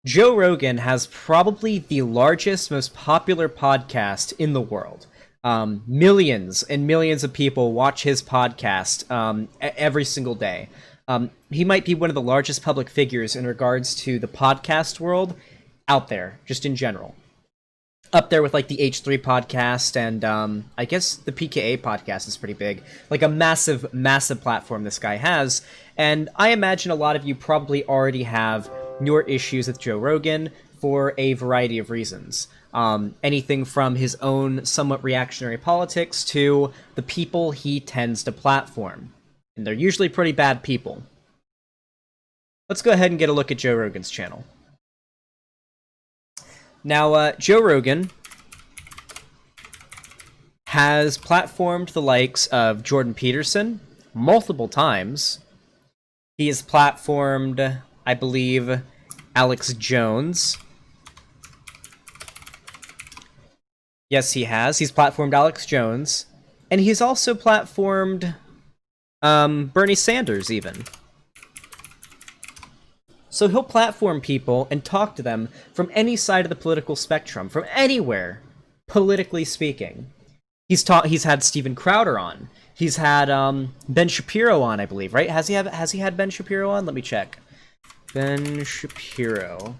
Joe Rogan has probably the largest, most popular podcast in the world. Millions and millions of people watch his podcast every single day. He might be one of the largest public figures in regards to the podcast world out there, just in general. Up there with like the H3 podcast and I guess the PKA podcast is pretty big. Like a massive, massive platform this guy has. And I imagine a lot of you probably already have your issues with Joe Rogan for a variety of reasons. Anything from his own somewhat reactionary politics to the people he tends to platform. And they're usually pretty bad people. Let's go ahead and get a look at Joe Rogan's channel. Now, Joe Rogan has platformed the likes of Jordan Peterson multiple times. He has platformed, I believe, Alex Jones. Yes, he has. He's platformed Alex Jones. And he's also platformed Bernie Sanders, even. So he'll platform people and talk to them from any side of the political spectrum, from anywhere, politically speaking. He's had Steven Crowder on. He's had Ben Shapiro on, I believe, right? Has he had Ben Shapiro on? Let me check. Ben Shapiro.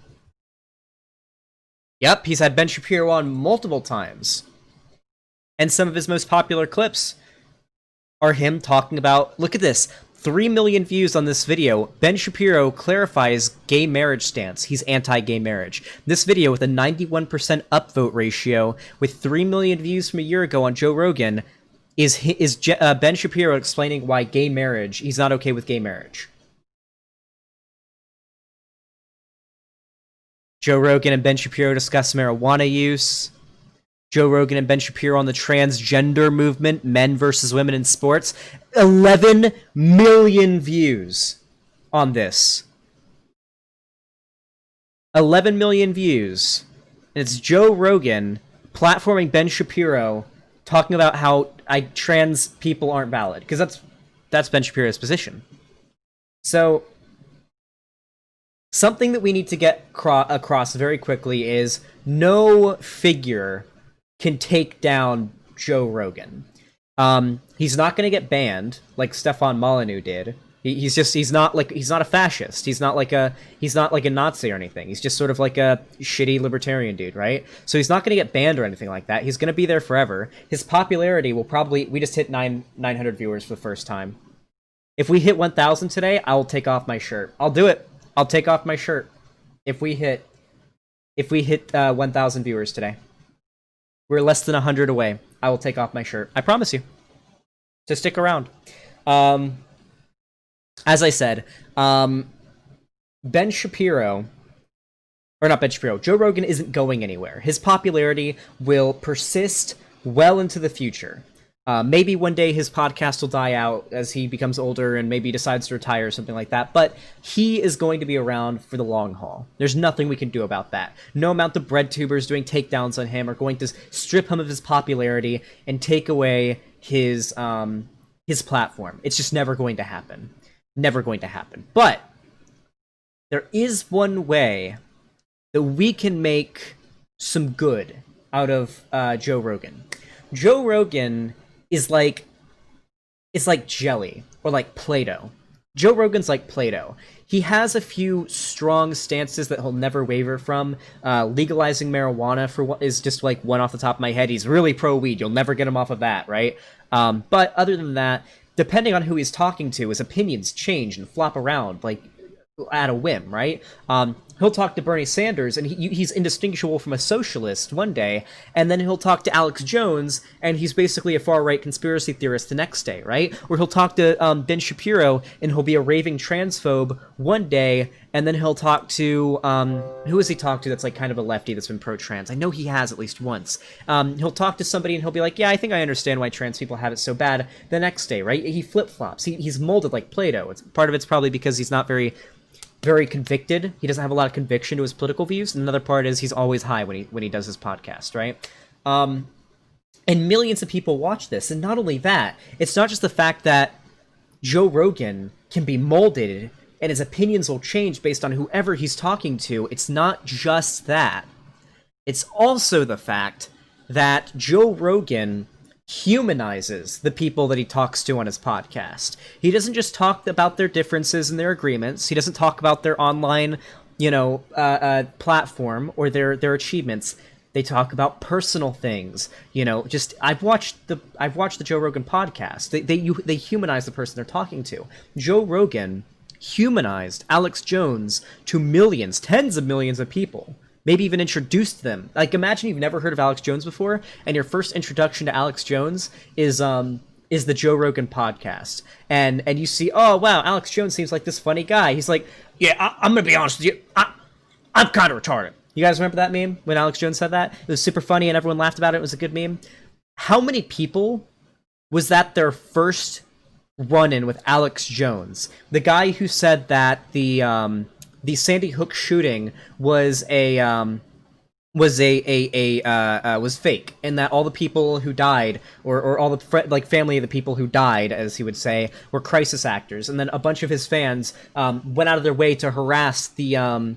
Yep, he's had Ben Shapiro on multiple times. And some of his most popular clips are him talking about, look at this, 3 million views on this video. Ben Shapiro clarifies gay marriage stance. He's anti-gay marriage. This video with a 91% upvote ratio with 3 million views from a year ago on Joe Rogan is Ben Shapiro explaining why gay marriage, he's not okay with gay marriage. Joe Rogan and Ben Shapiro discuss marijuana use. Joe Rogan and Ben Shapiro on the transgender movement, men versus women in sports. 11 million views on this. 11 million views. And it's Joe Rogan platforming Ben Shapiro talking about how trans people aren't valid. Because that's Ben Shapiro's position. So something that we need to get across very quickly is no figure can take down Joe Rogan. He's not going to get banned like Stefan Molyneux did. He's not a fascist. He's not like a Nazi or anything. He's just sort of like a shitty libertarian dude, right? So he's not going to get banned or anything like that. He's going to be there forever. His popularity will probably, we just hit 900 viewers for the first time. If we hit 1,000 today, I will take off my shirt. I'll do it. I'll take off my shirt if we hit 1,000 viewers today. We're less than 100 away. I will take off my shirt. I promise you. So stick around. As I said, Ben Shapiro, or not Ben Shapiro, Joe Rogan isn't going anywhere. His popularity will persist well into the future. Maybe one day his podcast will die out as he becomes older and maybe decides to retire or something like that, but he is going to be around for the long haul. There's nothing we can do about that. No amount of Breadtubers doing takedowns on him are going to strip him of his popularity and take away his platform. It's just never going to happen. Never going to happen. But there is one way that we can make some good out of Joe Rogan. Joe Rogan is like, it's like jelly or like Play-Doh. Joe Rogan's like Play-Doh. He has a few strong stances that he'll never waver from. Legalizing marijuana for what is just like one off the top of my head. He's really pro-weed. You'll never get him off of that, right? But other than that, depending on who he's talking to, his opinions change and flop around like at a whim, right? He'll talk to Bernie Sanders, and he's indistinguishable from a socialist one day, and then he'll talk to Alex Jones, and he's basically a far-right conspiracy theorist the next day, right? Or he'll talk to Ben Shapiro, and he'll be a raving transphobe one day, and then he'll talk to, who has he talked to that's like kind of a lefty that's been pro-trans? I know he has at least once. He'll talk to somebody, and he'll be like, yeah, I think I understand why trans people have it so bad the next day, right? He flip-flops. He's molded like Play-Doh. Part of it's probably because he's not very convicted. He doesn't have a lot of conviction to his political views. And another part is he's always high when he does his podcast, right? And millions of people watch this. And not only that, it's not just the fact that Joe Rogan can be molded and his opinions will change based on whoever he's talking to. It's not just that. It's also the fact that Joe Rogan humanizes the people that he talks to on his podcast. He doesn't just talk about their differences and their agreements. He doesn't talk about their online, platform or their achievements. They talk about personal things. Just I've watched the Joe Rogan podcast. They humanize the person they're talking to. Joe Rogan humanized Alex Jones to millions, tens of millions of people. Maybe even introduced them. Like, imagine you've never heard of Alex Jones before, and your first introduction to Alex Jones is the Joe Rogan podcast, and you see, oh wow, Alex Jones seems like this funny guy. He's like, yeah, I'm gonna be honest with you, I'm kind of retarded. You guys remember that meme when Alex Jones said that? It was super funny, and everyone laughed about it. It was a good meme. How many people was that their first run-in with Alex Jones, the guy who said that the Sandy Hook shooting was was fake, and that all the people who died, or all the family of the people who died, as he would say, were crisis actors, and then a bunch of his fans went out of their way to harass the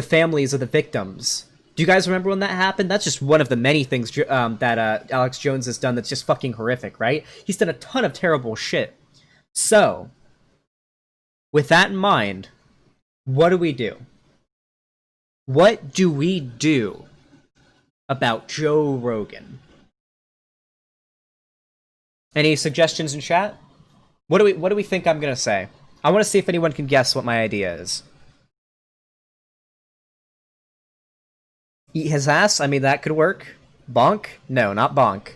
families of the victims. Do you guys remember when that happened? That's just one of the many things that Alex Jones has done that's just fucking horrific, right? He's done a ton of terrible shit. So, with that in mind, what do we do? What do we do about Joe Rogan? Any suggestions in chat? What do we think I'm gonna say? I want to see if anyone can guess what my idea is. Eat his ass? I mean, that could work. Bonk? No, not bonk.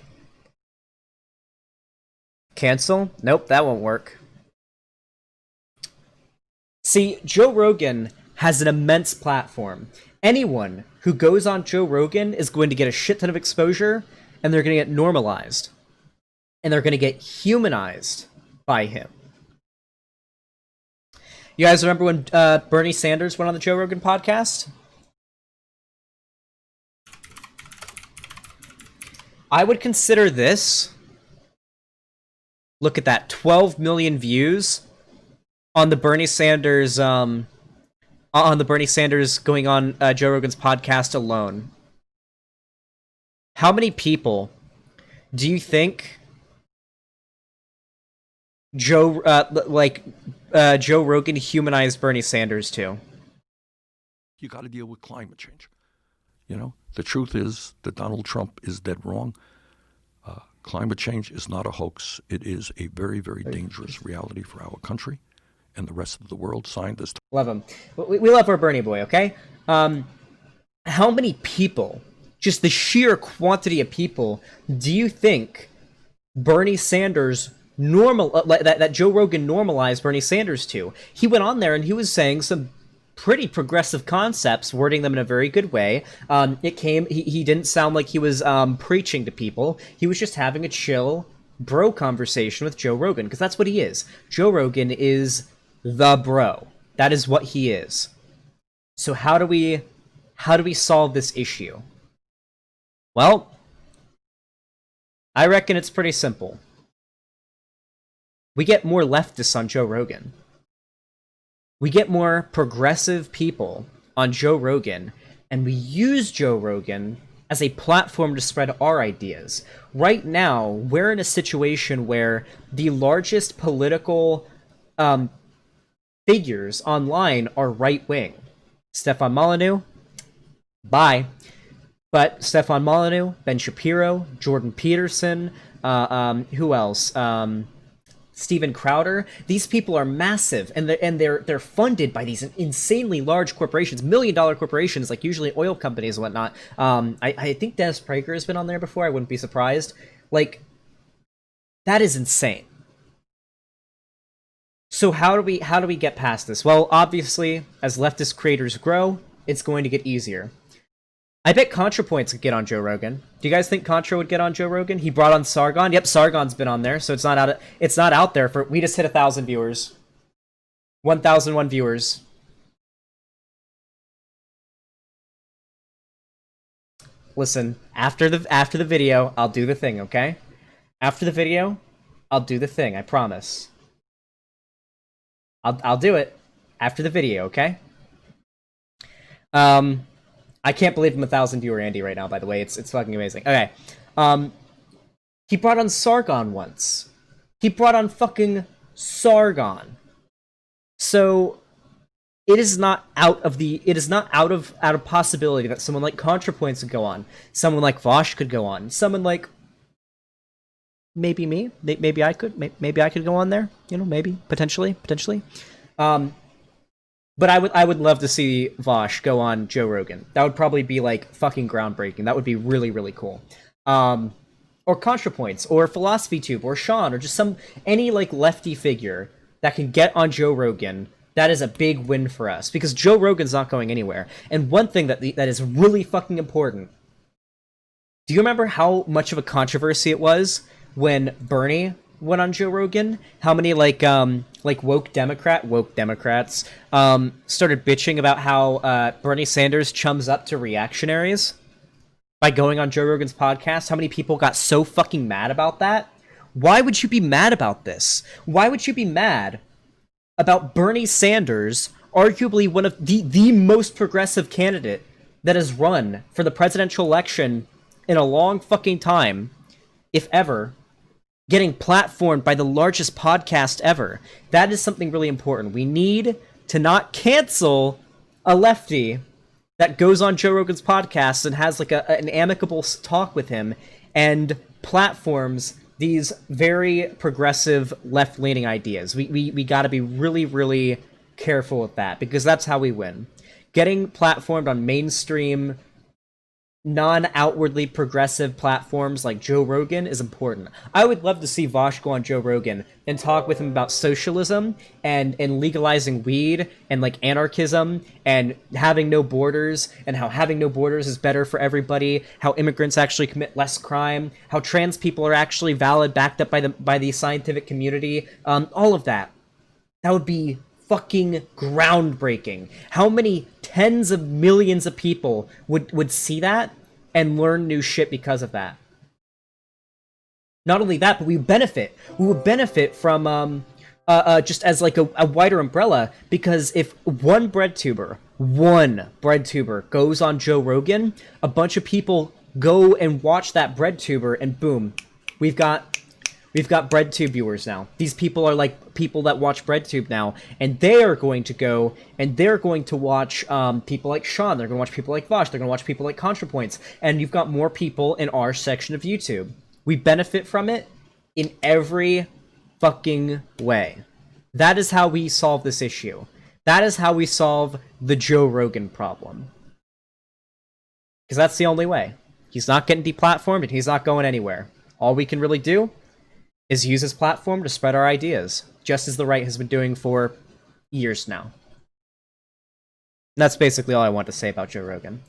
Cancel? Nope, that won't work. See, Joe Rogan has an immense platform. Anyone who goes on Joe Rogan is going to get a shit ton of exposure, and they're going to get normalized. And they're going to get humanized by him. You guys remember when Bernie Sanders went on the Joe Rogan podcast? I would consider this... Look at that, 12 million views on the Bernie Sanders going on Joe Rogan's podcast alone. How many people do you think Joe Rogan humanized Bernie Sanders to? You got to deal with climate change. The truth is that Donald Trump is dead wrong. Climate change is not a hoax. It is a very, very dangerous reality for our country and the rest of the world. Scientists love him. We love our Bernie boy, okay? How many people, just the sheer quantity of people, do you think Bernie Sanders that Joe Rogan normalized Bernie Sanders to? He went on there and he was saying some pretty progressive concepts, wording them in a very good way. He didn't sound like he was preaching to people. He was just having a chill bro conversation with Joe Rogan, because that's what he is. Joe Rogan is the bro. That is what he is. So how do we solve this issue? Well, I reckon it's pretty simple. We get more leftists on Joe Rogan. We get more progressive people on Joe Rogan, and we use Joe Rogan as a platform to spread our ideas. Right now, we're in a situation where the largest political figures online are right-wing. Stefan Molyneux, bye. But Stefan Molyneux, Ben Shapiro, Jordan Peterson, who else? Steven Crowder. These people are massive, and they're funded by these insanely large corporations, million-dollar corporations, like usually oil companies and whatnot. I think Dennis Prager has been on there before. I wouldn't be surprised. Like, that is insane. So how do we get past this? Well, obviously, as leftist creators grow, it's going to get easier. I bet ContraPoints could get on Joe Rogan. Do you guys think Contra would get on Joe Rogan? He brought on Sargon. Yep, Sargon's been on there, so it's not out there for. We just hit 1,000 viewers. 1,001 viewers. Listen, after the video, I'll do the thing, okay? After the video, I'll do the thing, I promise. I'll do it after the video, okay? I can't believe I'm 1,000 viewer Andy right now, by the way. It's fucking amazing. Okay. He brought on Sargon once. He brought on fucking Sargon. So it is not out of possibility that someone like ContraPoints would go on. Someone like Vosh could go on. Someone like maybe me. Maybe I could. Maybe I could go on there. You know, maybe potentially. But I would love to see Vosh go on Joe Rogan. That would probably be like fucking groundbreaking. That would be really, really cool. Or ContraPoints, or PhilosophyTube, or Sean, or just any like lefty figure that can get on Joe Rogan. That is a big win for us, because Joe Rogan's not going anywhere. And one thing that is really fucking important. Do you remember how much of a controversy it was when Bernie went on Joe Rogan? How many woke Democrats started bitching about how Bernie Sanders chums up to reactionaries by going on Joe Rogan's podcast? How many people got so fucking mad about that? Why would you be mad about this? Why would you be mad about Bernie Sanders, arguably one of the most progressive candidate that has run for the presidential election in a long fucking time, if ever, getting platformed by the largest podcast ever? That is something really important. We need to not cancel a lefty that goes on Joe Rogan's podcast and has like an amicable talk with him and platforms these very progressive left-leaning ideas. We got to be really, really careful with that, because that's how we win. Getting platformed on mainstream, non-outwardly progressive platforms like Joe Rogan is important. I would love to see Vosh go on Joe Rogan and talk with him about socialism and legalizing weed and like anarchism and having no borders, and how having no borders is better for everybody, how immigrants actually commit less crime, how trans people are actually valid, backed up by the scientific community, all of that. That would be fucking groundbreaking. How many tens of millions of people would see that and learn new shit because of that? Not only that, but we would benefit from just as like a wider umbrella, because if one breadtuber goes on Joe Rogan, a bunch of people go and watch that breadtuber, and boom, we've got Breadtube viewers now. These people are like people that watch Breadtube now, and they are going to go and they're going to watch people like Sean. They're going to watch people like Vosh. They're going to watch people like ContraPoints, and you've got more people in our section of YouTube. We benefit from it in every fucking way. That is how we solve this issue. That is how we solve the Joe Rogan problem. Because that's the only way. He's not getting deplatformed, and he's not going anywhere. All we can really do is use his platform to spread our ideas, just as the right has been doing for years now. And that's basically all I want to say about Joe Rogan.